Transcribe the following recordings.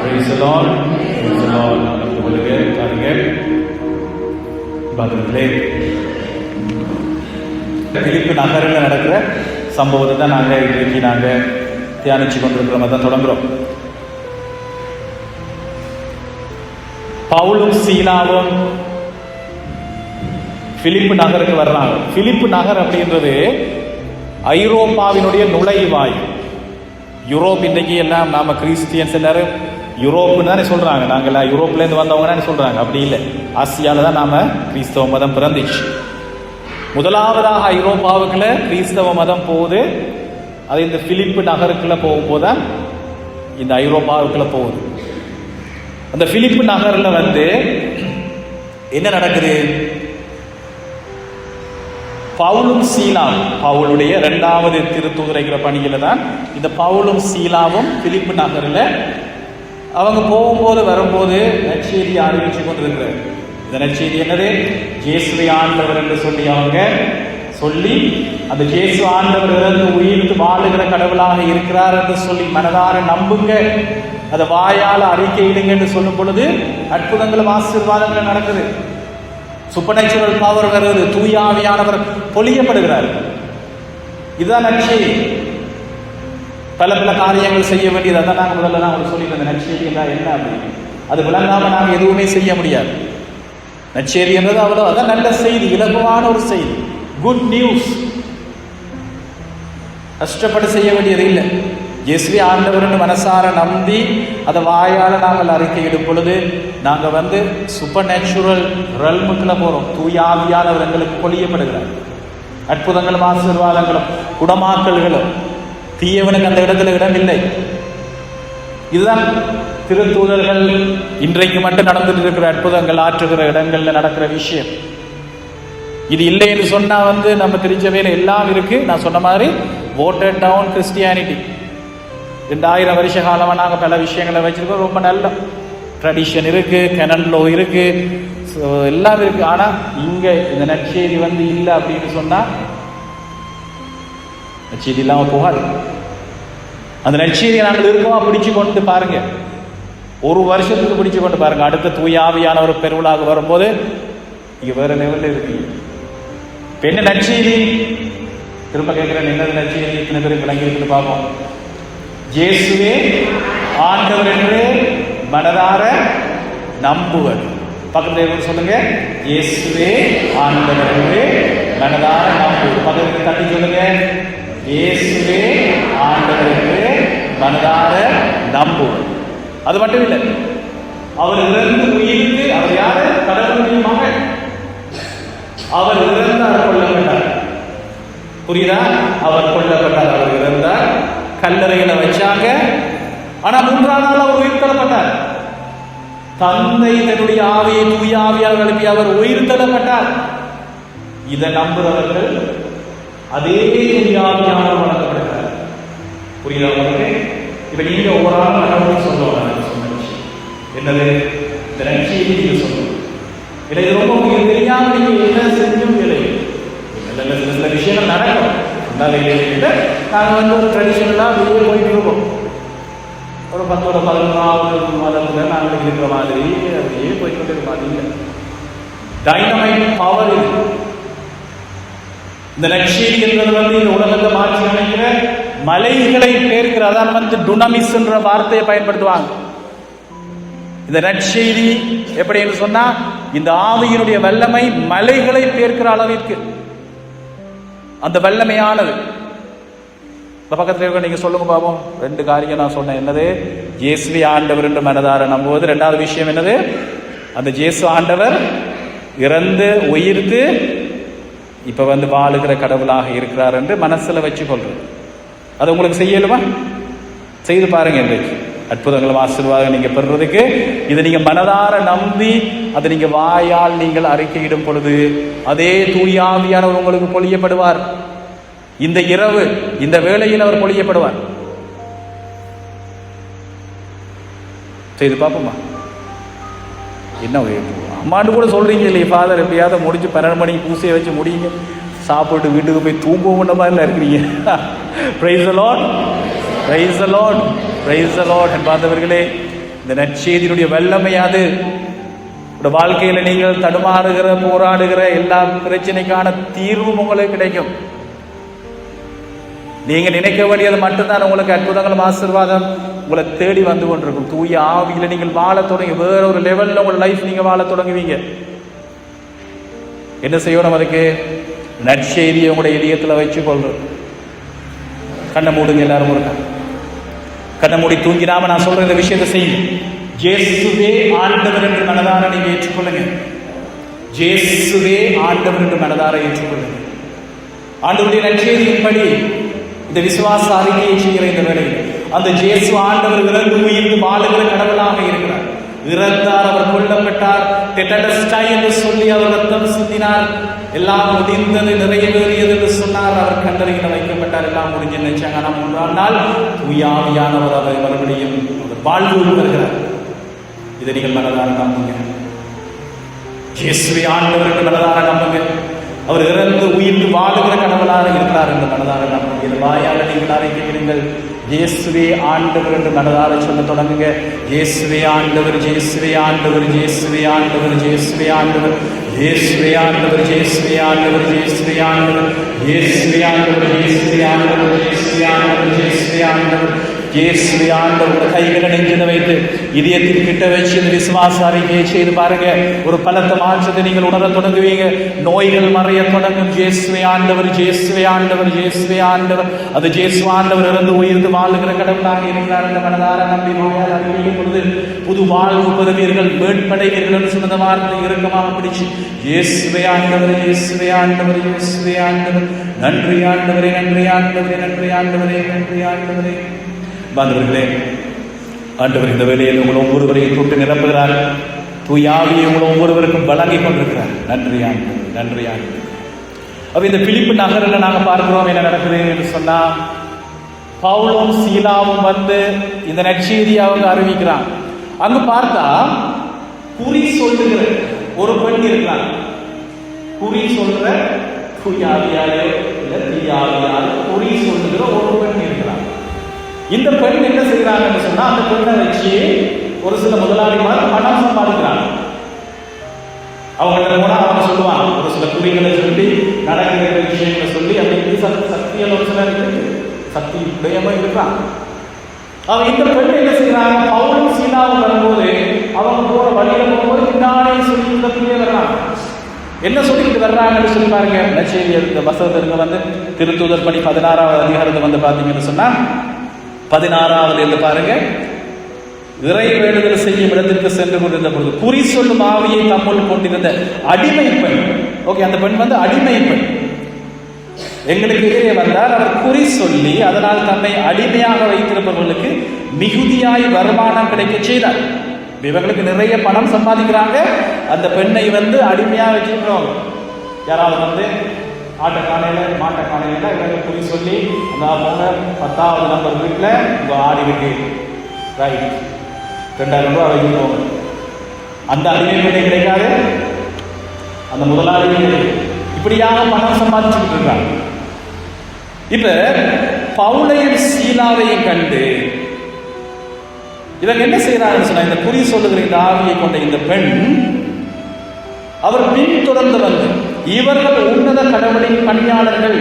Praise the Lord. Praise the Lord. பாருங்க பதிலே பிலிப்பு நகரில் நடக்கிற சம்பவத்தை தான் நாங்கள் இன்றைக்கு தியானிச்சு கொண்டிருக்கிற மாதிரி தான் தொடங்குறோம். பவுலும் சீலாவும் பிலிப்பு நகருக்கு வர்றாங்க. பிலிப்பு நகர் அப்படின்றது ஐரோப்பாவினுடைய நுழைவாய். யூரோப் இன்றைக்கு எல்லாம் நாம கிறிஸ்டியன்ஸ் எல்லாரும் யூரோப்னு தானே சொல்றாங்க. நாங்கள் யூரோப்லேருந்து வந்தவங்க தானே சொல்றாங்க. அப்படி இல்லை, ஆசியால தான் நாம கிறிஸ்தவ மதம் பிறந்துச்சு. முதலாவதாக ஐரோப்பாவுக்குள்ள கிறிஸ்தவ மதம் போகுது. அது இந்த பிலிப்பு நகருக்குள்ள போகும்போதுதான் இந்த ஐரோப்பாவுக்குள்ள போகுது. அந்த பிலிப்பு நகர்ல என்ன நடக்குது? பவுலும் சீலாவும், பவுலுடைய இரண்டாவது திருத்தூதரைக்கிற பணியில தான் இந்த பவுலும் சீலாவும் பிலிப்பு நகரில் அவங்க போகும்போது வரும்போது நற்செய்தியை அறிவிச்சு கொண்டிருக்கிறார். இந்த நற்செய்தி என்னது? இயேசுவை ஆண்டவர் என்று அவங்க சொல்லி அந்த இயேசு ஆண்டவர் இறந்து உயிர்த்து வாழுகிற கடவுளாக இருக்கிறார் என்று சொல்லி மனதார நம்புங்க, அதை வாயால் அறிக்கையிடுங்க என்று சொல்லும் பொழுது அற்புதங்களும் ஆசீர்வாதங்களும் நடக்குது. சூப்பர் நேச்சுரல் பவர் வருது, தூயாவியானவர் பொழியப்படுகிறார். இதுதான் நற்செய்தி. பல பல காரியங்கள் செய்ய வேண்டியது. அதான் நாங்கள் முதல்ல நான் சொல்லிட்டு அந்த நற்செய்தி என்ன அப்படின்னு அது விளங்காம நாங்கள் எதுவுமே செய்ய முடியாது. நற்செய்தி என்றது அவ்வளோ, அதான் நல்ல செய்தி, இலகுவான ஒரு செய்தி, குட் நியூஸ். கஷ்டப்பட்டு செய்ய வேண்டியது இல்லை. இயேசுவே ஆண்டவர்னு மனசார நம்பி அதை வாயால் நாங்கள் அறிக்கையிடும் பொழுது நாங்கள் சூப்பர் நேச்சுரல் ரல்முக்குள்ள போகிறோம். தூயாவியானவர் எங்களுக்கு பொழியப்படுகிறார். அற்புதங்களும் ஆசீர்வாதங்களும் குணமாக்கல்களும். தீயவனுக்கு அந்த இடத்துல இடம் இல்லை. இதுதான் திருத்தூதர்கள் இன்றைக்கு மட்டும் நடந்துட்டு இருக்கிற அற்புதங்கள், ஆற்றுகிற இடங்கள்ல நடக்கிற விஷயம். இது இல்லை என்று சொன்னா நம்ம தெரிஞ்சவையில எல்லாம் இருக்கு. நான் சொன்ன மாதிரி வாட்டர் டவுன் கிறிஸ்டியானிட்டி 2000 வருஷ காலமா நாங்கள் பல விஷயங்களை வச்சிருக்கோம். ரொம்ப நல்ல ட்ரெடிஷன் இருக்கு, கெனன் லோ இருக்கு, எல்லாம் இருக்கு. ஆனா இங்க இந்த நற்செய்தி இல்லை அப்படின்னு சொன்னா நற்செய்தி இல்லாம போகாது. அந்த நற்செய்தியை நாங்கள் இருக்கோமா பிடிச்சு கொண்டு பாருங்க, ஒரு வருஷத்துக்கு பிடிச்சு கொண்டு பாருங்க. அடுத்த தூயாவியான ஒரு பெருவிழாக வரும்போது இங்க வேற லெவல்ல இருக்கு. என்ன நற்செய்தி? திரும்ப கேட்கிறேன், என்னது நற்செய்தி? இத்தனை பேரும் விளங்கி இருக்குன்னு பார்ப்போம். இயேசுவே ஆண்டவர் என்று மனதார நம்புவர். பக்கத்தில் சொல்லுங்க, இயேசுவே ஆண்டவர் என்று மனதார நம்புவர். பக்கத்தில் தட்டி சொல்லுங்க, இயேசுவே ஆண்டவர் என்று மனதார நம்புவர். அது மட்டும் இல்லை, அவர் இறந்து உயிர்த்து, அவர் யாரு? கடவுளுடைய மகன். அவர் இறந்தார், கொல்லப்பட்டார். புரியுதா? அவர் கொல்லப்பட்டார், அவர் இறந்தார், கல்லறைகளை வச்சாங்க. ஆனா 3ஆம் நாள் அவர் உயிர் தள்ளப்பட்டார். தந்தை தன்னுடைய ஆவியை தூயாவியால் எழுப்பி அவர் உயிர் தள்ளப்பட்டார். இதை நம்புறவர்கள் அதே தூயாவியால் வழங்கப்படுகிறார். புரியுதா உங்களுக்கு? இப்ப நீங்க ஒவ்வொரு ஆளும் கடவுள் சொல்லுவாங்க. என்னது? இந்த நற்செய்தி நீங்க சொல்லணும். இல்லை, இது ரொம்ப உங்களுக்கு தெரியாம நீங்க என்ன செஞ்சும் இல்லை. சில விஷயங்கள் நடக்கும். நாங்கள் ஒரு ட்ரெடிஷனலாக வெளியே போயிட்டு இருக்கோம். ஒரு 10 ஒரு 11ஆவது மாதத்தில் நாங்கள் இருக்கிற மாதிரி அப்படியே போயிட்டு இருக்கிற மாதிரி இல்லை. டைனமைட் பவர் இது. இந்த நற்செய்தி என்பது இந்த உலகத்தை மாற்றி அமைக்கிற மலைகளை பேர்க்கிற, அதான் டுனமிஸ் என்ற வார்த்தையை பயன்படுத்துவாங்க. இந்த நற்செய்தி எப்படின்னு சொன்னா, இந்த ஆவியினுடைய வல்லமை மலைகளை பேர்க்கிற அளவிற்கு அந்த வல்லமையானது. இந்த பக்கத்தில் இருக்க நீங்க சொல்லுங்க பாப்போம். 2 காரியம் நான் சொன்னேன். என்னது? இயேசுவே ஆண்டவர் என்று மனதார நம்புவது. 2வது விஷயம் என்னது? அந்த இயேசு ஆண்டவர் இறந்து உயிர்த்து இப்ப வாழுகிற கடவுளாக இருக்கிறார் என்று மனசுல வச்சு கொள்றது. அது உங்களுக்கு செய்யலுமா? செய்து பாருங்க. இன்றைக்கு அற்புதங்களும் ஆசீர்வாதம் நீங்க பெறுறதுக்கு இதை நீங்க மனதார நம்பி அதை நீங்க வாயால் நீங்கள் அறிக்கையிடும் பொழுது அதே தூயாவியானவர் உங்களுக்கு பொழியப்படுவார். இந்த இரவு, இந்த வேளையில் அவர் பொழியப்படுவார். செய்து பார்ப்போமா? என்ன அம்மாண்டு கூட சொல்றீங்க இல்லையா, ஃபாதர் எப்படியாவது முடிச்சு 12 மணிக்கு பூசையை வச்சு முடியுங்க, சாப்பிட்டு வீட்டுக்கு போய் தூங்குவோம்ன்ற மாதிரிலாம் இருக்கிறீங்க. Praise the lord, praise the lord, praise the lord. என்பார்ந்தவர்களே, இந்த நற்செய்தியினுடைய வல்லமையாது உங்க வாழ்க்கையில நீங்கள் தடுமாறுகிற போராடுகிற எல்லா பிரச்சனைக்கான தீர்வும் உங்களுக்கு கிடைக்கும். நீங்க நினைக்க வேண்டியது மட்டும்தான் உங்களுக்கு அற்புதங்களும் ஆசீர்வாதம் உங்களை தேடி வந்து கொண்டிருக்கும். தூய ஆவியில நீங்கள் வாழ தொடங்கி வேற ஒரு லெவல்ல உங்க லைஃப் நீங்க வாழ தொடங்குவீங்க. என்ன செய்யணும்? அதுக்கு நற்செய்தியை உங்களுடைய இதயத்துல வச்சு கொள்றது. கண்ணை மூடுங்க, எல்லாரும் இருக்கா கண்ணை மூடி தூங்கினாம நான் சொல்ற இந்த விஷயத்தை செய்யுங்க. இயேசுவே ஆண்டவர் என்று மனதார நீங்க ஏற்றுக்கொள்ளுங்க. இயேசுவே ஆண்டவர் என்று மனதார ஏற்றுக்கொள்ளுங்க. ஆண்டவருடைய நற்செய்தியின்படி இந்த விசுவாச அறிக்கையை செய்கிற இந்த வேளையில் அந்த இயேசு ஆண்டவர் இறந்து உயிர்ந்து வாழுகிற கடவுளாக இருக்கிறார். இறந்தார், அவர் கொல்லப்பட்டார், டெட்டஸ்டாய் என்று சொல்லி அவர் ரத்தம் சிந்தினார், எல்லாம் முடிந்தது நிறைவேறியது என்று சொன்னார், அவர் கண்டறையில் வைக்கப்பட்டார், எல்லாம் முடிஞ்சு நினைச்சாங்க. ஆனால் 3ஆம் நாள் தூயாவியானவர் அவரை மறுபடியும் வாழ்வு வருகிறார். இதை நீங்கள் மனதார நம்புங்க. இயேசுவை ஆண்டவர் என்று மனதார நம்புங்க. அவர் இறந்து உயிர்ந்து வாழுகிற கடவுளாக இருக்கிறார் என்று மனதார நம்புங்க. வாயால் நீங்கள் அறிக்கையிடுங்கள். இயேசுவே ஆண்டவர் என்று மனதார சொல்ல தொடங்குங்க. இயேசுவே ஆண்டவர், இயேசுவே ஆண்டவர், இயேசுவே ஆண்டவர், இயேசுவே ஆண்டவர், இயேசுவே ஆண்டவர், இயேசுவே ஆண்டவர், இயேசுவே ஆண்டவர், இயேசுவே ஆண்டவர், இயேசுவே ஆண்டவர், இயேசுவே ஆண்டவர், இயேசுவே ஆண்டவர், இயேசுவே ஆண்டவர். கைகளை நெஞ்சில வைத்து இதயத்தின் கிட்ட வச்சு இந்த விசுவாச அறிக்கையை செய்து பாருங்க. ஒரு பலத்த மாற்றத்தை நீங்கள் உணர தொடங்குவீங்க. நோய்கள் மறைய தொடங்கும். இயேசுவே ஆண்டவர், இயேசுவே ஆண்டவர், இயேசுவே ஆண்டவர். அது இயேசு ஆண்டவர் இறந்து உயிர்ந்து வாழுகிற கடவுளாக இருக்கிறார் என்ற மனதார நம்பி நோயால் அறிவிக்கும் பொழுது புது வாழ்வு பெறுவீர்கள், மேற்படைவீர்கள் என்று சொன்ன வார்த்தை இறுக்கமாக பிடிச்சு இயேசுவே ஆண்டவர், இயேசுவே ஆண்டவர், இயேசுவே ஆண்டவர். நன்றி ஆண்டவரே, நன்றி ஆண்டவரே, நன்றி ஆண்டவரே, நன்றி ஆண்டவரே. பாந்தவர்களே, ஆண்டவர் இந்த வேலையில் உங்களை ஒவ்வொருவரையும் தொட்டு நிரப்புகிறார். தூயாவியை உங்களை ஒவ்வொருவருக்கும் வழங்கி கொண்டிருக்கிறார். நன்றி ஆண்டவர், நன்றி ஆண்டவர். அப்ப இந்த பிலிப்பு நகரில் நாங்க பார்க்கிறோம் என்ன நடக்குது என்று சொன்னா, பவுலும் சீலாவும் வந்து இந்த நற்செய்தியை அவங்க அறிவிக்கிறாங்க. அங்கு பார்த்தா குறி சொல்லுகிற ஒரு பெண் இருக்கிறாங்க. குறி சொல்ற தூயாவியாலே இல்ல தீயாவியாலே குறி சொல்லுகிற ஒரு பெண் இருக்கிறாங்க. இந்த பெண் என்ன செய்யறாங்கன்னு சொன்னா, அந்த பெண்ணை வச்சு ஒரு சில முதலாளிமார் பணம் சம்பாதிக்கிறாங்க. அவங்கள்ட்ட போனா அவங்க சொல்லுவாங்க, ஒரு சில குறிகளை சொல்லி நடக்கிற விஷயங்களை சொல்லி அப்படி சக்தியில் ஒரு சில இருக்கு, சக்தி உடையமா இருக்கிறாங்க. அவங்க இந்த பெண் என்ன செய்யறாங்க, பவுலும் சீலாவும் வரும்போது அவங்க போற வழியில போகும்போது பின்னாலே சொல்லி வர்றாங்க. என்ன சொல்லிட்டு வர்றாங்கன்னு சொல்லி பாருங்க. நற்செய்தி இந்த வசனத்திற்கு வந்து திருத்தூதர் பணி 16வது அதிகாரத்தை வந்து பாத்தீங்கன்னு சொன்னா 16வது என்று பாருங்க. இறை வேண்டுதல் செய்யும் இடத்திற்கு சென்று கொண்டிருந்த பொழுது குறி சொல்லும் ஆவியை தம்முள் கொண்டிருந்த அடிமை பெண். ஓகே, அந்த பெண் வந்து அடிமை பெண். எங்களுக்கு எதிரே வந்தால் அவர் குறி சொல்லி அதனால் தம்மை அடிமையாக வைத்திருப்பவர்களுக்கு மிகுதியாய் வருமானம் கிடைக்க செய்தார். இவங்களுக்கு நிறைய பணம் சம்பாதிக்கிறாங்க. அந்த பெண்ணை வந்து அடிமையா வச்சிருக்கிறோம். யாராவது வந்து ஆட்டக்கானையில மாட்டக்கானையில இவங்க குறி சொல்லி அந்த போங்க 10வது நம்பர் வீட்டில் உங்க ஆடி இருக்கு, ரைட், 2000 ரூபாய் வைக்கணும். அந்த அடிமை பெண்ணை கிடைக்காது, அந்த முதலாளி இப்படியாக பணம் சம்பாதிச்சுட்டு இருக்காங்க. இப்ப பவுலையும் சீலாவையும் கண்டு இவங்க என்ன செய்யறாங்கன்னு சொன்னா, இந்த குறி சொல்லுகிற இந்த ஆவியை கொண்ட இந்த பெண் அவர் பின்தொடர்ந்து வந்து இவர்கள் உன்னத கடவுளின் பணியாளர்கள்.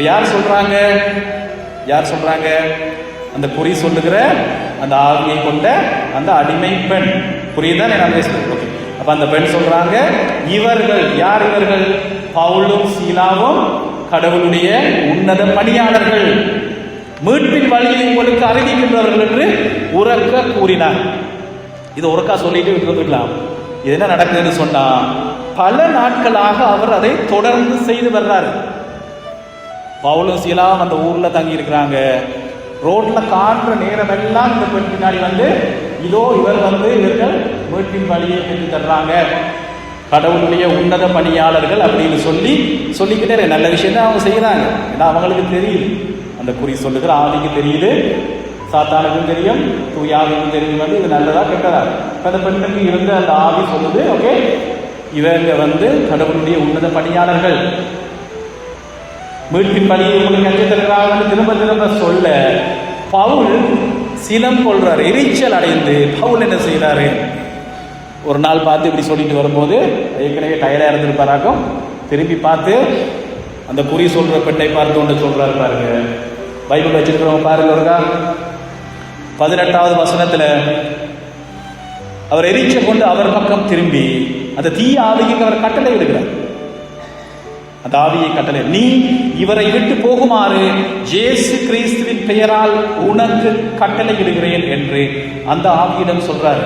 யார் சொல்றாங்க? யார் சொல்றாங்க? அந்த குறி சொல்லுகிற அந்த ஆவியை கொண்ட அந்த அடிமை பெண். புரியுதான் நான் பேசுறேன்? ஓகே. அப்ப அந்த பெண் சொல்றாங்க, இவர்கள் யார்? இவர்கள் பவுலும் சீலாவும் கடவுளுடைய உன்னத பணியாளர்கள், மீட்பின் வழியை உங்களுக்கு அறிவிக்கின்றவர்கள் என்று உரக்க கூறினார். இது உரக்கா சொல்லிட்டு விட்டுருக்கலாம். இது என்ன நடக்குதுன்னு சொன்னா, பல நாட்களாக அவர் அதை தொடர்ந்து செய்து வர்றாரு. பவுலும் சீலாவும் அந்த ஊர்ல தங்கி இருக்கிறாங்க. ரோட்ல காண்ற நேரம் எல்லாம் இந்த பெண் பின்னாடி வந்து இதோ இவர் வந்து இவர்கள் மீட்பின் வழியை பெற்று தர்றாங்க, கடவுளுடைய உன்னத பணியாளர்கள் அப்படின்னு சொல்லிக்கிட்டே நல்ல விஷயம் தான் அவங்க செய்யறாங்க. ஏன்னா அவங்களுக்கு தெரியுது, அந்த குறி சொல்லுகிற ஆவிக்கு தெரியுது, சாத்தானுக்கும் தெரியும், தூயாவிக்கும் தெரியும் வந்து இது நல்லதா கெட்டதா. அந்த பெண்ணுக்கு இருந்த அந்த ஆவி சொல்லுது, ஓகே இவங்க வந்து கடவுளுடைய உன்னத பணியாளர்கள், மீட்பின் பணியை உங்களுக்கு கற்றுத்தருகிறார்கள் திரும்ப திரும்ப சொல்ல, பவுல் சினம் கொள்றாரு, எரிச்சல் அடைந்து பவுல் என்ன செய்யறாரு, ஒரு நாள் பார்த்து இப்படி சொல்லிட்டு வரும்போது ஏற்கனவே டயர்டா இருந்திருப்பாராக்கும், திரும்பி பார்த்து அந்த குறி சொல்ற பெண்ணை பார்த்து ஒன்று சொல்றாரு பாருங்க. பைபிள் வச்சிருக்கிறவங்க பாருங்க, ஒருக்கா 18வது வசனத்துல அவர் எரிச்ச கொண்டு அவர் பக்கம் திரும்பி அந்த தீய ஆவிக்கு அவர் கட்டளை விடுகிறார். அந்த ஆவியை கட்டளை, நீ இவரை விட்டு போகுமாறு இயேசு கிறிஸ்துவின் பெயரால் உனக்கு கட்டளை விடுகிறேன் என்று அந்த ஆவியிடம் சொல்றாரு.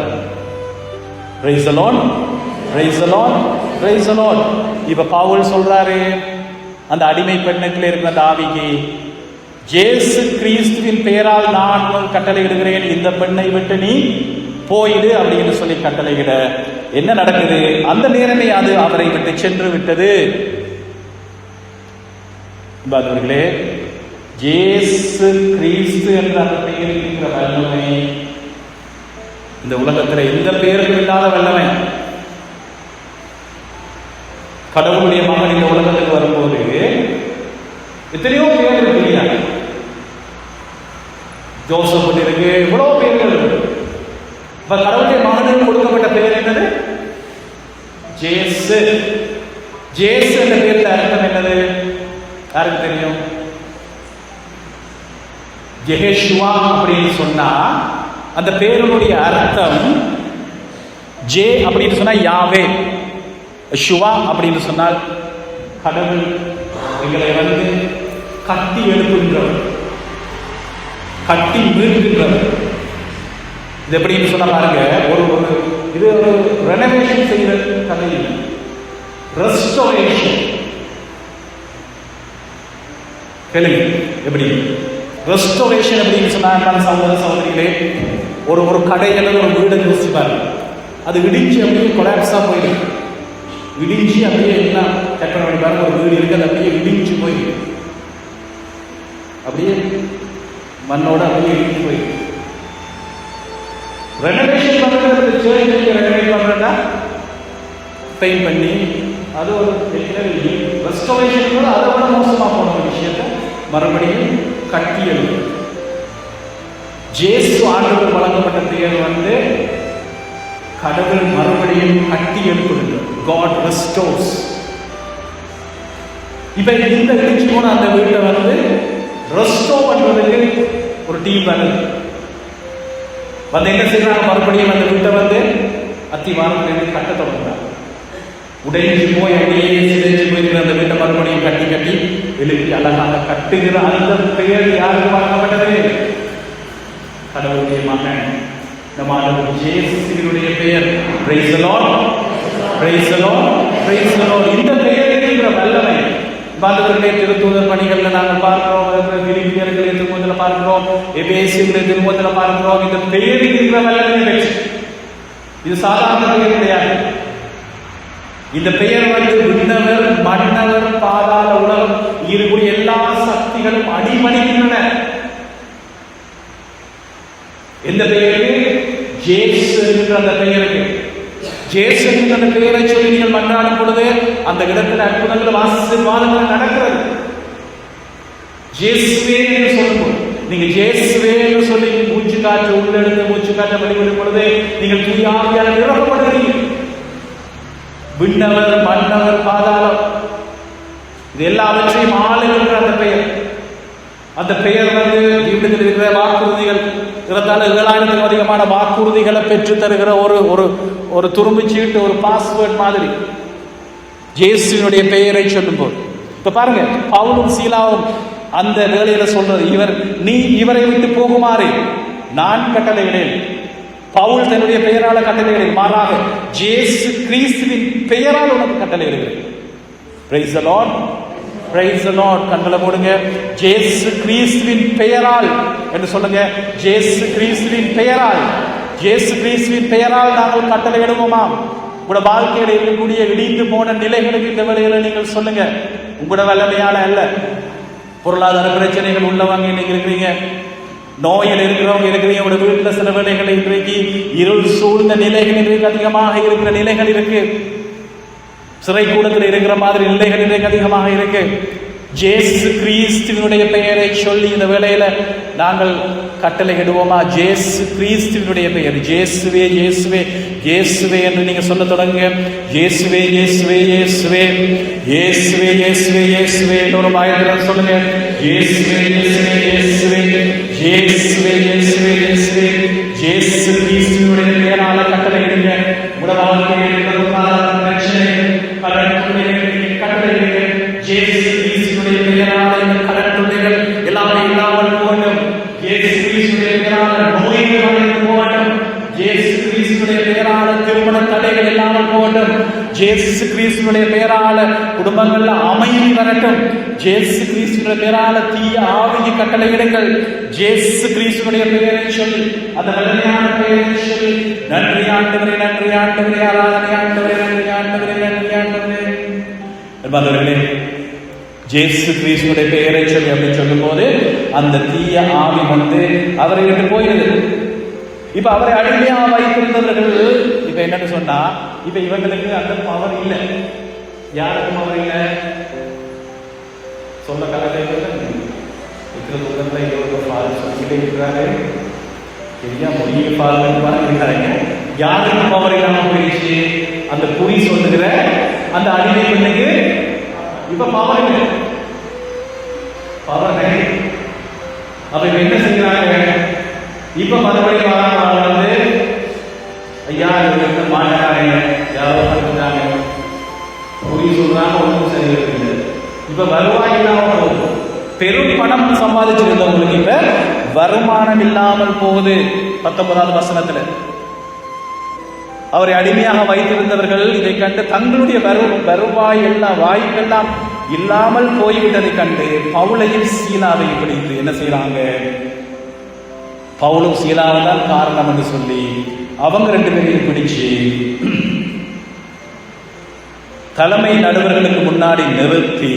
Praise the Lord, praise the Lord, praise the Lord. இப்ப பவுல் சொல்றாரு அந்த அடிமை பெண்ணுக்குள்ள இருக்கிற அந்த ஆவிக்கு, இயேசு கிறிஸ்துவின் பெயரால் நான் கட்டளை இடுகிறேன், இந்த பெண்ணை விட்டு நீ போயிடு அப்படின்னு சொல்லி கட்டளையிட என்ன நடக்குது, அந்த நேரமே அது அவரை விட்டு சென்று விட்டது. பாதவர்களே, இயேசு கிறிஸ்து என்ற அந்த பெயரில் இருக்கிற வல்லமை இந்த உலகத்தில் எந்த பெயரும் இல்லாத வல்லமை. கடவுளுடைய மகன் இந்த உலகத்துக்கு வரும்போது எத்தனையோ பேர் இருக்கு, ஜோசப் இருக்கு, இவ்வளவு பேர்கள் இருக்கு. இப்ப கடவுளுடைய மகனுக்கு கொடுக்கப்பட்ட பெயர் என்னது? ஜேசு. ஜேசு என்ற பெயரில் அர்த்தம் என்னது யாருக்கு தெரியும்? யெகோஷுவா அப்படின்னு சொன்னா அந்த பேருடைய அர்த்தம் ஜே அப்படின்னு சொன்னா யாவே, ஷுவா அப்படின்னு சொன்னால் கடவுள் எங்களை கட்டி எழுப்புகின்றவர், கட்டி மீட்கின்றவர். இது எப்படின்னு சொன்னா பாருங்க, இது ஒரு ரெனோவேஷன் செய்கிற கதை, ரெஸ்டோரேஷன். கேளுங்க எப்படி ரெஸ்டோரேஷன் அப்படின்னு சொன்னா சகோதர சகோதரிகளே, ஒரு கடை அல்லது ஒரு வீடை யோசிப்பாரு, அது இடிஞ்சு அப்படியே கொலாப்ஸா போயிடும், இடிஞ்சு அப்படியே என்ன கட்டணம் பண்ணிப்பாரு, ஒரு வீடு இருக்கு அது அப்படியே இடிஞ்சு போய் அப்படியே மண்ணோட அப்படியே இடிஞ்சு போய். ரெனோவேஷன் பண்றது, ரெனோவேட் பண்றதா பெயிண்ட் பண்ணி அது ஒரு ரெஸ்டோரேஷன் கூட அதை விட மோசமா போன ஒரு விஷயத்தை மறுபடியும் கட்டி எழுது. ஜேசு ஆண்டவர் வழங்கப்பட்ட பெயர் கடவுள் மறுபடியும் கட்டி எழுப்புகின்றார். God restores. இப்ப இந்த இடிச்சு போன அந்த வீட்டை ரெஸ்டோர் பண்றதுக்கு ஒரு டீம் என்ன செய்யறாங்க, மறுபடியும் அந்த வீட்டை அத்திவாரத்திலிருந்து கட்ட தொடங்குறாங்க. உடைஞ்சு போய் அப்படியே சிதைஞ்சு போயிருக்கிற அந்த வீட்டை மறுபடியும் கட்டி கட்டி எழுப்பி அழகாக கட்டுகிற அந்த பெயர் யாருக்கு வழங்கப்பட்டது? கடவுளுடைய மகன் நம்ம ஆண்டவர் இயேசுவினுடைய பெயர். Praise the Lord, praise the Lord, praise the Lord. இந்த பெயரில் இருக்கிற வல்லமை பாதவர்களே திருத்தூதர் பணிகள்ல நாங்கள் பார்க்கிறோம், பிலிப்பியர்களை திருமுகத்தில் பார்க்கிறோம், எபேசியர்களை திருமுகத்தில் பார்க்கிறோம். இந்த பெயரில் இருக்கிற வல்லமை இது சாதாரண பெயர் கிடையாது. இந்த பெயர் விண்ணவர், மன்னவர், பாதாள உலகம் இருக்கக்கூடிய எல்லா சக்திகளும் அடிபணிகின்றன. எந்த பெயருக்கு? ஜேசு என்ற அந்த பெயருக்கு. ஜேசு என்ற அந்த பெயரை சொல்லி நீங்கள் மன்றாடும் பொழுது அந்த இடத்துல அற்புதங்கள், ஆசீர்வாதங்கள் நடக்கிறது. ஜேசுவே என்று சொல்லும்போது நீங்க ஜேசுவே என்று சொல்லி மூச்சு காற்று உள்ளெடுத்து மூச்சு காற்றை வெளிவிடும் பொழுது நீங்கள் தூயாவியால் நிரப்பப்படுகிறீங்க. விண்ணவர், மன்னவர், பாதாளம் இது எல்லாவற்றையும் ஆளுகின்ற அந்த பெயர். அந்த பெயர் வீட்டுக்கு இருக்கிற வாக்குறுதிகள், 7,000 அதிகமான வாக்குறுதிகளை பெற்று தருகிற ஒரு துரும்பு சீட்டு, ஒரு பாஸ்வேர்ட் மாதிரி இயேசுவினுடைய பெயரை சொல்லும் போது. இப்ப பாருங்க, பவுலும் சீலாவும் அந்த வேளையில சொல்றது, நீ இவரை விட்டு போகுமாறு நான் கட்டளையிடேன். பவுல் தன்னுடைய பெயரால கட்டளையிடுகிறேன், மாறாக இயேசு கிறிஸ்துவின் பெயரால் உனக்கு கட்டளையிடுகிறேன். Praise the Lord, praise the Lord. கண்களை மூடுங்க. இயேசு கிறிஸ்துவின் பெயரால் என்று சொல்லுங்க. இயேசு கிறிஸ்துவின் பெயரால், இயேசு கிறிஸ்துவின் பெயரால் நாங்கள் கட்டளையிடுவோமா? உங்களோட வாழ்க்கையில் இருக்கக்கூடிய இடிந்து போன நிலைகளுக்கு இந்த வேளையில நீங்கள் சொல்லுங்க. உங்களோட வல்லமையால அல்ல. பொருளாதார பிரச்சனைகள் உள்ளவங்க இன்னைக்கு இருக்கிறீங்க, நோயில் இருக்கிறவங்க இருக்கிறீங்க, உங்களோட வீட்டில் சில வேலைகள் இன்றைக்கு இருள் சூழ்ந்த நிலைகள் இன்றைக்கு அதிகமாக இருக்கிற நிலைகள் இருக்கு. சிறை கூடத்தில் இருக்கிற மாதிரி நிலைகள் இன்றைக்கு அதிகமாக இருக்கு. ஜேசு கிறிஸ்துவினுடைய பெயரை சொல்லி இந்த வேளையில நாங்கள் கட்டளை இடுவோமா? ஜேசு கிறிஸ்துவினுடைய பெயர், ஜேசுவே இயேசுவே இயேசுவே என்று நீங்க சொல்ல தொடங்குங்க. இயேசுவே இயேசுவே இயேசுவே இயேசுவே இயேசுவே இயேசுவே ஒரு ஆயிரத்தில் சொல்லுங்க. இயேசுவே இயேசுவே இயேசுவே இயேசுவே இயேசுவே இயேசுவே ஜேசு கிறிஸ்துவினுடைய பெயரால கட்டளை இடுங்க. உங்களோட வாழ்க்கையில் பிரச்சனை கட்டளை இடுங்க. ஜேசு கிறிஸ்துவினுடைய பெயரால இந்த கடன் தொல்லைகள் எல்லாமே இல்லாமல் போகட்டும். ஜேசு கிறிஸ்துவினுடைய பெயரால நோய்கள் அனைத்து போகட்டும். ஜேசு கிறிஸ்துவினுடைய பெயரால திருமண தடைகள் இல்லாமல் போகட்டும். ஜேசு கிறிஸ்துவினுடைய பெயரால குடும்பங்கள்ல அமைதி வரட்டும். ஜேசு கிறிஸ்துவினுடைய பெயரால தீய ஆவியை கட்டளையிடுங்கள். ஜேசு கிறிஸ்துவினுடைய பெயரை சொல்லி, அந்த வல்லமையான பெயரை சொல்லி, நன்றி ஆண்டவரே, நன்றி ஆண்டவரே, ஆராதனை ஆண்டவரே, நன்றி ஆண்டவரே, நன்றி ஆண்டவரே. என்பவர்களே, ஜேசு கிறிஸ்துவினுடைய பெயரை சொல்லி அப்படி சொல்லும் போது அந்த தீய ஆவி வந்து அவரை விட்டு போயிடுது. இப்ப அவரை அடிமையா வைத்திருந்தவர்கள் இப்ப என்னன்னு சொன்னா, இப்ப இவங்களுக்கு அந்த பவர் இல்லை. யாருக்கும் அவர் இல்லை. சொல்ல கலத்தை சொல்லிக்கிட்டே இருக்கிறாரு. சரியா மொழியை பாருங்க. யாருக்கும் பவர் இல்லாம போயிடுச்சு. அந்த குறி சொல்லுகிற அந்த அடிமை பெண்ணுக்கு இப்ப பவர் இல்லை. பவர் அப்ப இப்ப என்ன செய்யறாங்க? இப்ப மறுபடியும் வந்து ஐயா மாட்டாங்க, யாரோ பண்ணுறாங்க, குறி சொல்றாங்க, ஒன்றும் சரியில்லை. இப்ப வருவாய் இல்லாமல் போகுது. பெரும் பணம் சம்பாதிச்சிருந்தவங்களுக்கு இப்ப வருமானம் இல்லாமல் போகுது. 19வது வசனத்துல அவரை அடிமையாக வைத்திருந்தவர்கள் இதை கண்டு தங்களுடைய வருவாய் எல்லாம் வாய்ப்பெல்லாம் இல்லாமல் போய்விட்டதை கண்டு பவுலையும் சீலாவை பிடித்து என்ன செய்யறாங்க? பவுலும் சீலாவும் தான் காரணம் என்று சொல்லி அவங்க 2 பேரையும் பிடிச்சு தலைமை நடுவர்களுக்கு முன்னாடி நிறுத்தி,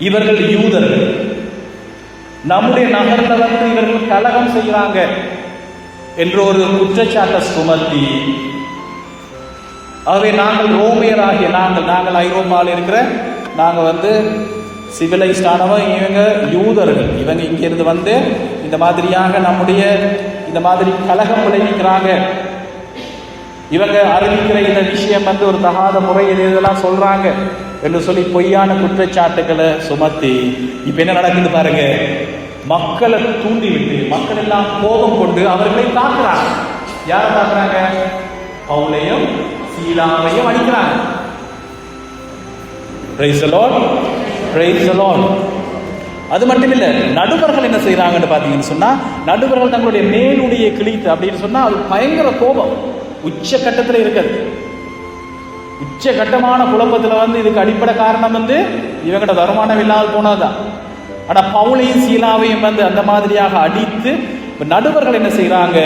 இவர்கள் யூதர்கள், நம்முடைய நகரில் வந்து இவர்கள் கலகம் செய்கிறாங்க என்ற ஒரு குற்றச்சாட்டை சுமத்தி, ஆகவே நாங்கள் ரோமியராகிய நாங்கள் ஐரோப்பாவில் இருக்கிற நாங்கள் வந்து சிவிலைஸ்ட் ஆனவங்க, இவங்க யூதர்கள், இவங்க இங்கிருந்து வந்து இந்த மாதிரியாக நம்முடைய இந்த மாதிரி கலகம் விளைவிக்கிறாங்க, இவங்க அறிவிக்கிற இந்த விஷயம் வந்து ஒரு தகாத முறை இதெல்லாம் சொல்றாங்க என்று சொல்லி பொய்யான குற்றச்சாட்டுகளை சுமத்தி இப்ப என்ன நடக்குது பாருங்க. மக்களை தூண்டிவிட்டு மக்கள் எல்லாம் கோபம் கொண்டு அவர்களை தாக்குறாங்க. யாரை தாக்குறாங்க? பவுலையும் சீலாவையும் அடிக்கிறாங்க. Praise the Lord. Praise the Lord. அது மட்டும் இல்ல, நடுவர்கள் என்ன செய்யறாங்கன்னு பாத்தீங்கன்னு சொன்னா, நடுவர்கள் தங்களுடைய மேலுடைய கிழித்து அப்படின்னு சொன்னா அது பயங்கர கோபம் உச்ச கட்டத்துல இருக்குது. உச்ச கட்டமான குழப்பத்துல வந்து இதுக்கு அடிப்படை காரணம் வந்து இவங்கட வருமானம் இல்லாமல் போனதுதான். ஆனா பவுலையும் சீலாவையும் வந்து அந்த மாதிரியாக அடித்து நடுவர்கள் என்ன செய்யறாங்க?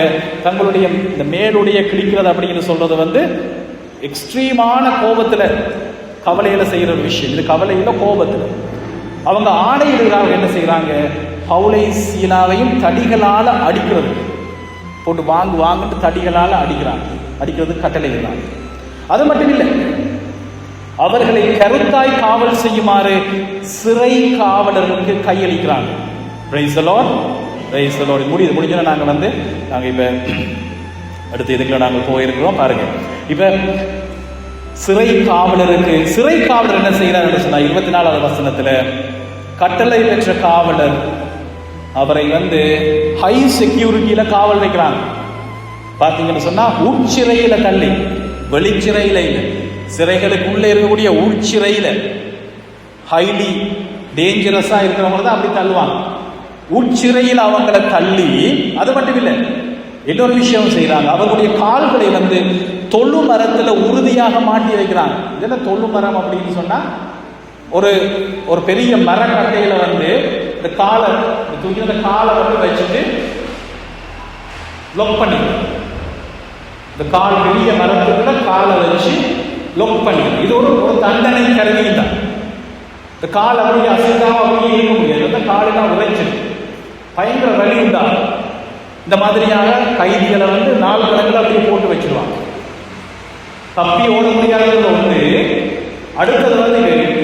தங்களுடைய இந்த மேலுடைய கிழிக்கிறது அப்படின்னு சொல்றது வந்து எக்ஸ்ட்ரீமான கோபத்துல கவலையில செய்யற ஒரு விஷயம். இது கவலையில கோபத்துல அவங்க ஆணையிடுகிறார்கள். என்ன செய்யறாங்க? பவுலை சீலாவையும் தடிகளால அடிக்கிறது போட்டு வாங்கிட்டு தடிகளால அடிக்கிறாங்க. அடிக்கிறது கட்டளையிடுறாங்க. அது மட்டும் இல்லை, அவர்களை கருத்தாய் காவல் செய்யுமாறு சிறை காவலர்களுக்கு கையளிக்கிறாங்க. Praise the Lord. Praise the Lord. முடிஞ்சோன்னா நாங்க இப்ப அடுத்த இதுக்குள்ள நாங்கள் போயிருக்கிறோம் பாருங்க. இப்ப சிறை காவலர் என்ன செய்யறாரு சொன்னா 24வது வசனத்துல, கட்டளை பெற்ற காவலர் அவரை வந்து ஹை செக்யூரிட்டியில காவல் வைக்கிறாங்க. பாத்தீங்கன்னு சொன்னா உட்சிறையில தள்ளி, வெளிச்சிறையில இல்லை, சிறைகளுக்குள்ள இருக்கக்கூடிய உட்சிறையில ஹைலி டேஞ்சரஸா இருக்கிறவங்க தான் அப்படி தள்ளுவாங்க. உட்சிறையில் அவங்களை தள்ளி, அது மட்டும் இல்லை, இன்னொரு விஷயம் செய்யறாங்க. அவர்களுடைய கால்களை வந்து தொழு மரத்துல உறுதியாக மாட்டி வைக்கிறாங்க. இதெல்லாம் தொழு மரம் அப்படின்னு சொன்னா ஒரு பெரிய மரக்கட்டையில வந்து இந்த காலை தூக்கி அந்த காலை வந்து வச்சுட்டு லொக் பண்ணி, இந்த கால் பெரிய மரத்துக்குள்ள காலை வச்சு லொக் பண்ணி, இது ஒரு தண்டனை கருவி தான். இந்த கால் அப்படியே அசைக்காம அப்படியே இருக்க முடியாது. அந்த காலெல்லாம் உழைச்சிருக்கு, பயங்கர வலி உண்டாகும். இந்த மாதிரியான கைதிகளை வந்து 4 கணக்கில் அப்படியே போட்டு வச்சிருவாங்க. தப்பி ஓட முடியாதது ஒன்று, அடுத்தது வந்து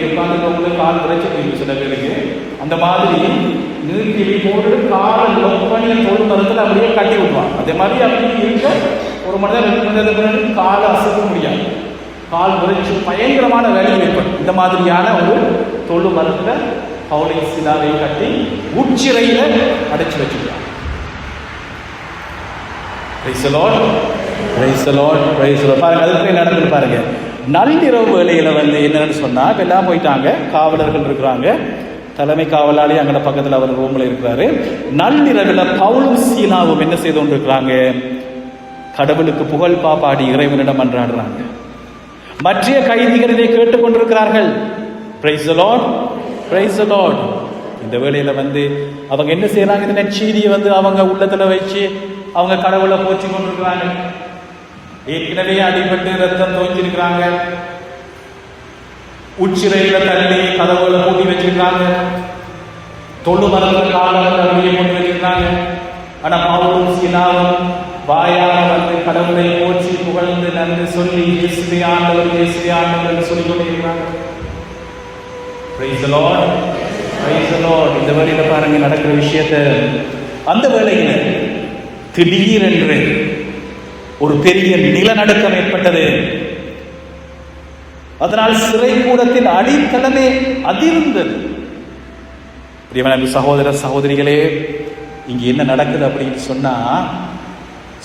உட்காந்து கால் விரைச்சு சில பேருக்கு அந்த மாதிரி நீர்க்கிளி போட்டு காலை லொக் பண்ணி தொழு மரத்தில் அப்படியே கட்டி விடுவாங்க. அதே மாதிரி அப்படி இருக்க ஒரு மணி நேரம் 2 மணி நேரத்துக்கு காலை அசைக்க முடியாது, கால் விரைச்சு பயங்கரமான வேலை ஏற்படும். இந்த மாதிரியான ஒரு தொழு மரத்தில் பவுலை சிலாவை கட்டி உச்சிறையில அடைச்சு வச்சுக்கிறாங்க. பாருங்க, அதுக்கு நடந்து பாருங்க. நள்ளிரவு வேலையில வந்து என்னன்னு சொன்னா எல்லாம் போயிட்டாங்க, காவலர்கள் இருக்கிறாங்க, தலைமை காவலாளி அங்கே பக்கத்தில் அவர் ரூம்ல இருக்கிறாரு. நள்ளிரவில் பவுலும் சீலாவும் என்ன செய்து கொண்டிருக்கிறாங்க? கடவுளுக்கு புகழ் பாப்பாடி இறைவனிடம் அன்றாடுறாங்க. மற்ற கைதிகள் இதை கேட்டுக்கொண்டிருக்கிறார்கள். Praise the lord, praise the lord. இந்த வேளையில வந்து அவங்க என்ன செய்யறாங்க? இந்த நற்செய்தியை வந்து அவங்க உள்ளத்துல வச்சு அவங்க கடவுளை போற்றி கொண்டிருக்கிறாங்க. ஏற்கனவே அடிபட்டு ரத்தம் தோய்ச்சிருக்கிறாங்க, உச்சிறையில தள்ளி கதவுகளை பூட்டி வச்சிருக்காங்க, தொழு மரத்துல காலங்கள் அப்படியே போட்டு வச்சிருக்காங்க. ஆனா பவுலும் சீலாவும் வாயால வந்து கடவுளை போற்றி புகழ்ந்து நன்றி சொல்லி இயேசுவே ஆண்டவர், இயேசுவே ஆண்டவர் என்று சொல்லிக் கொண்டே இருக்கிறாங்க. Praise the Lord, praise the Lord. இந்த வேளையில பாருங்க நடக்கிற விஷயத்தை. அந்த வேளையில திடீரென்று ஒரு பெரிய நிலநடுக்கம் ஏற்பட்டது. அதனால் சிறை கூடத்தின் அடித்தளமே அதிர்ந்தது. பிரியமான சகோதர சகோதரிகளே, இங்க என்ன நடக்குது அப்படின்னு சொன்னா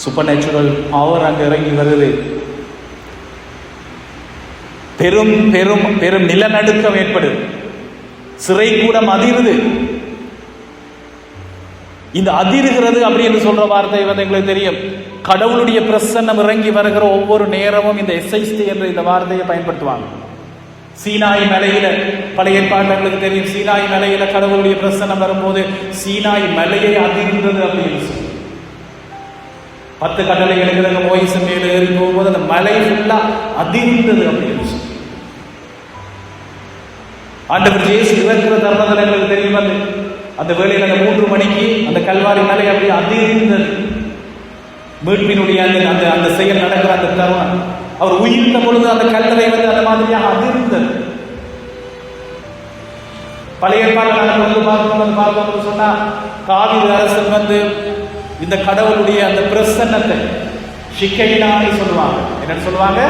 சூப்பர் நேச்சுரல் பவர் அங்க இறங்கி வருது. பெரும் பெரும் பெரும் நிலநடுக்கம் ஏற்படுது, சிறை கூடம் அதிருது. இந்த அதிர்கிறது அப்படின்னு சொல்ற வார்த்தை வந்து எங்களுக்கு தெரியும். கடவுளுடைய பிரசன்னம் இறங்கி வருகிற ஒவ்வொரு நேரமும் இந்த எஸ்ஐஸ்டி என்ற இந்த வார்த்தையை பயன்படுத்துவாங்க. சீனாய் மலையில பழைய ஏற்பாடுகளுக்கு தெரியும், சீனாய் மலையில கடவுளுடைய பிரசன்னம் வரும்போது சீனாய் மலையை அதிர்ந்தது அப்படின்னு சொல்லி 10 கட்டளைகளுக்கு மோயிசு மேல ஏறி போகும்போது அந்த மலை ஃபுல்லா அதிர்ந்தது அப்படின்னு சொல்லி ஆண்டவர் இயேசு இறக்கிற தருணத்தில் எங்களுக்கு தெரியும். அந்த வேளையில் அந்த 3 மணிக்கு அந்த கல்வாரி மலை அப்படியே அதிர்ந்தது. மீட்பினுடைய அந்த அந்த செயல் நடக்கிற அந்த தருணம், அவர் உயிர்த்த பொழுது அந்த கல்லறை வந்து அந்த மாதிரியாக அதிர்ந்தது. பழைய ஏற்பாடுகளை பார்க்கணும்னு சொன்னா காவிரி அரசன் வந்து இந்த கடவுளுடைய அந்த பிரசன்னத்தை ஷிக்கைனான்னு சொல்லுவாங்க. என்னன்னு சொல்லுவாங்க?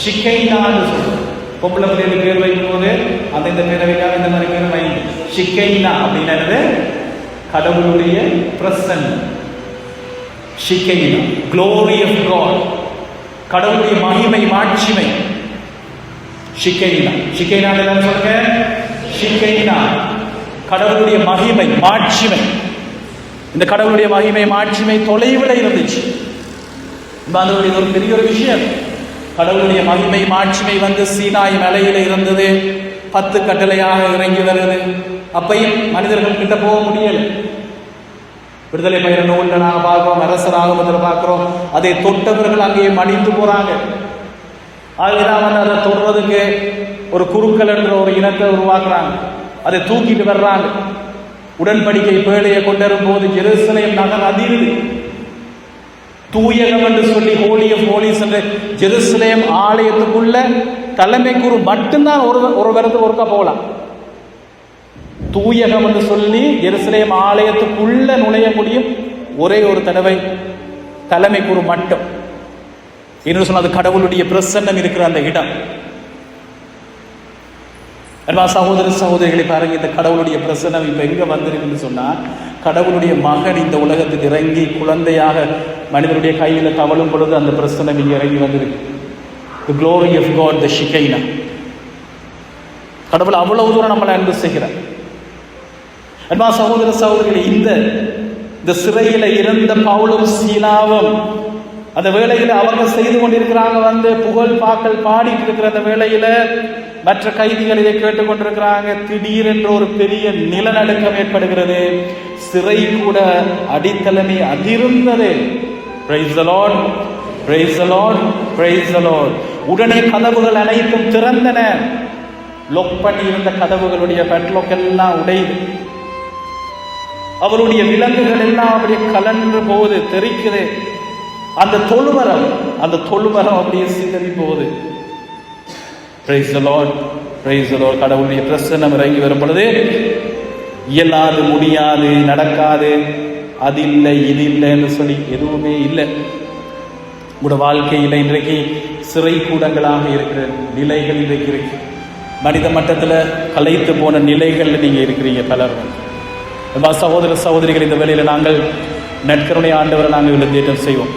ஷிக்கைனான்னு சொல்லுவாங்க. பொம்பளை பிள்ளைகளுக்கு பேர் வைக்கும் போது அந்த இந்த பேரை வைக்காம இந்த மாதிரி பேர் வைங்க. ஷிக்கைனா அப்படின்றது கடவுளுடைய பிரசன்னம். ஷிக்கைனா, glory of God, கடவுளுடைய மகிமை மாட்சிமை. ஷிக்கைனா, ஷிக்கைனா என்ன சொல்லுங்க? ஷிக்கைனா கடவுளுடைய மகிமை மாட்சிமை. இந்த கடவுளுடைய மகிமை மாட்சிமை தொலைவில் இருந்துச்சு. அதனுடைய ஒரு பெரிய ஒரு விஷயம். கடவுளுடைய மகிமை மாட்சிமை வந்து சீனாய் மலையில இருந்தது, 10 கட்டளையாக இறங்கி வருது. அப்பையும் மனிதர்கள் கிட்ட போக முடியல. விடுதலை பயிர நூல்ல நாங்க பார்க்கிறோம், அரசராக பார்க்கிறோம், அதை தொட்டவர்கள் அங்கேயே மடிந்து போறாங்க. ஆகிதான் வந்து அதை தொடுறதுக்கு ஒரு குருக்கள் என்ற ஒரு இனத்தை உருவாக்குறாங்க, அதை தூக்கிட்டு வர்றாங்க. உடன்படிக்கை பேழையை கொண்டிருக்கும் போது ஜெருசலேம் நகர் அதிருது. தூயகம் என்று சொல்லி ஹோலி ஆஃப் ஹோலிஸ் என்று ஜெருசலேம் ஆலயத்துக்குள்ள தலைமை குரு மட்டும்தான் ஒரு வருடத்துக்கு ஒருக்கா போகலாம். தூயகம் என்று சொல்லி ஜெருசலேம் ஆலயத்துக்குள்ள நுழைய முடியும் ஒரே ஒரு தடவை தலைமை குரு மட்டும். என்று சொன்னால் அது கடவுளுடைய பிரசன்னம் இருக்கிற அந்த இடம். சகோதர சகோதரிகளை பாருங்க, இந்த கடவுளுடைய பிரசன்னம் இப்ப எங்க வந்திருக்குன்னு சொன்னா, கடவுளுடைய மகன் இந்த உலகத்துக்கு இறங்கி குழந்தையாக மனிதனுடைய கையில தவழும் பொழுது அந்த பிரசன்னம் இங்க இறங்கி வந்திருக்கு. The glory of God, the Shekinah. கடவுள் அவ்வளவு தூரம் நம்மளை அன்பு செய்கிறார். அன்பா சகோதர சகோதரிகளை, இந்த சிறையில இருந்த பவுலும் சீலாவும் அந்த வேளையில அவங்க செய்து கொண்டிருக்கிறாங்க, வந்து புகழ் பாக்கள் பாடிட்டு இருக்கிற அந்த வேளையில மற்ற கைதிகள் இதை கேட்டுக்கொண்டிருக்கிறாங்க. திடீரென்று ஒரு பெரிய நிலநடுக்கம் ஏற்படுகிறது. சிறை கூட அடித்தளமே அதிர்ந்தது. Praise the Lord, praise the Lord, praise the Lord. உடனே கதவுகள் அனைத்தும் திறந்தன. லொக் பண்ணி இருந்த கதவுகளுடைய பெட்லொக் எல்லாம் உடையுது. அவருடைய விலங்குகள் எல்லாம் அப்படியே கலன்று போகுது, தெரிக்குது. அந்த தொழுமரம் அப்படியே சிதறி போகுது. Praise the Lord. Praise the Lord. கடவுளுடைய பிரசன்னம் இறங்கி வரும் பொழுது இயலாது, முடியாது, நடக்காது, அது இல்லை இது இல்லை என்று சொல்லி எதுவுமே இல்லை. உங்களோட வாழ்க்கையில் இன்றைக்கு சிறை கூடங்களாக இருக்கிற நிலைகள் இன்றைக்கு இருக்கு. மனித மட்டத்தில் கலைத்து போன நிலைகளில் நீங்கள் இருக்கிறீங்க பலர். சகோதர சகோதரிகள், இந்த வேளையில் நாங்கள் நற்கருணை ஆண்டவரை நாங்கள் விழுந்தேற்றம் செய்வோம்.